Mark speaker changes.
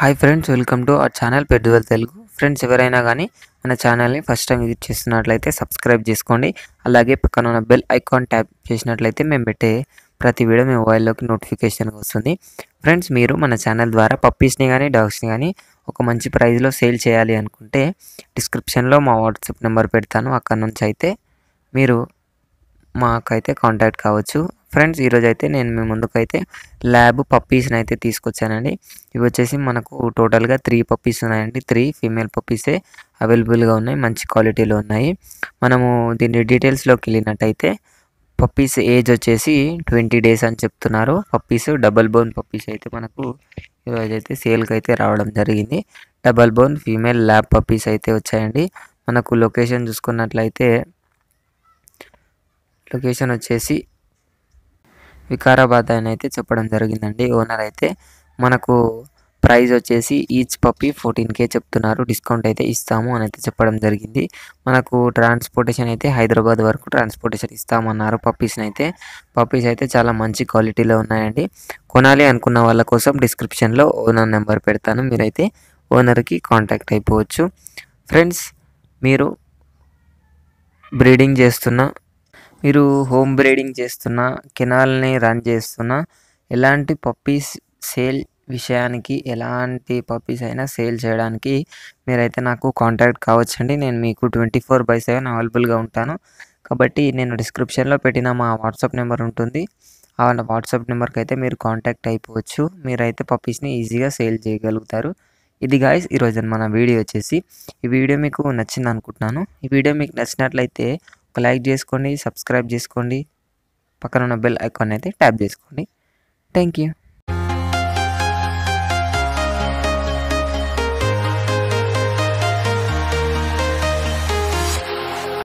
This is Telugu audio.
Speaker 1: Hi friends, welcome to our channel పెట్టుదల తెలుగు. ఫ్రెండ్స్, ఎవరైనా కానీ మన ఛానల్ని ఫస్ట్ టైం విజిట్ చేస్తున్నట్లయితే సబ్స్క్రైబ్ చేసుకోండి. అలాగే పక్కన ఉన్న బెల్ ఐకాన్ ట్యాప్ చేసినట్లయితే మేము పెట్టే ప్రతి వీడియో మీ మొబైల్లోకి నోటిఫికేషన్ వస్తుంది. ఫ్రెండ్స్, మీరు మన ఛానల్ ద్వారా పప్పీస్ని కానీ డాగ్స్ని కానీ ఒక మంచి ప్రైస్లో సేల్ చేయాలి అనుకుంటే డిస్క్రిప్షన్లో మా వాట్సాప్ నెంబర్ పెడతాను. అక్కడ నుంచి అయితే మీరు మాకైతే కాంటాక్ట్ కావచ్చు. ఫ్రెండ్స్, ఈరోజు అయితే నేను మీ ముందుకైతే ల్యాబ్ పప్పీస్ని అయితే తీసుకొచ్చానండి. ఇవి వచ్చేసి మనకు టోటల్గా 3 పప్పీస్ ఉన్నాయండి. 3 ఫీమేల్ పప్పీసే అవైలబుల్గా ఉన్నాయి, మంచి క్వాలిటీలో ఉన్నాయి. మనము దీని డీటెయిల్స్లోకి వెళ్ళినట్టయితే పప్పీస్ ఏజ్ వచ్చేసి 20 డేస్ అని చెప్తున్నారు. పప్పీస్ డబల్ బోన్ పప్పీస్ అయితే మనకు ఈరోజు అయితే సేల్కి అయితే రావడం జరిగింది. Double bone female lab puppies అయితే వచ్చాయండి. మనకు లొకేషన్ చూసుకున్నట్లయితే లొకేషన్ వచ్చేసి వికారాబాద్ అని అయితే చెప్పడం జరిగిందండి. ఓనర్ అయితే మనకు ప్రైస్ వచ్చేసి ఈచ్ పప్పీ 14K చెప్తున్నారు. డిస్కౌంట్ అయితే ఇస్తాము అని అయితే చెప్పడం జరిగింది. మనకు ట్రాన్స్పోర్టేషన్ అయితే హైదరాబాద్ వరకు ట్రాన్స్పోర్టేషన్ ఇస్తామన్నారు. పప్పీస్ అయితే చాలా మంచి క్వాలిటీలో ఉన్నాయండి. కొనాలి అనుకున్న వాళ్ళ కోసం డిస్క్రిప్షన్లో ఓనర్ నెంబర్ పెడతాను, మీరైతే ఓనర్కి కాంటాక్ట్ అయిపోవచ్చు. ఫ్రెండ్స్, మీరు బ్రీడింగ్ చేస్తున్న హోమ్ బ్రీడింగ్ చేస్తున్నా, కెనాల్ని రన్ చేస్తున్నా, ఎలాంటి పప్పీస్ సేల్ విషయానికి ఎలాంటి పప్పీస్ అయినా సేల్ చేయడానికి మీరైతే నాకు కాంటాక్ట్ కావచ్చండి. నేను మీకు 24/7 అవైలబుల్గా ఉంటాను. కాబట్టి నేను డిస్క్రిప్షన్లో పెట్టిన మా వాట్సాప్ నెంబర్ ఉంటుంది. ఆ వాట్సాప్ నెంబర్కి అయితే మీరు కాంటాక్ట్ అయిపోవచ్చు. మీరైతే పప్పీస్ని ఈజీగా సేల్ చేయగలుగుతారు. ఇది గాయ్స్ ఈరోజు మన వీడియో వచ్చేసి. ఈ వీడియో మీకు నచ్చింది అనుకుంటున్నాను. ఈ వీడియో మీకు నచ్చినట్లయితే ఒక లైక్ చేసుకోండి, సబ్స్క్రైబ్ చేసుకోండి, పక్కన ఉన్న బెల్ ఐకాన్ అయితే ట్యాప్ చేసుకోండి. Thank you.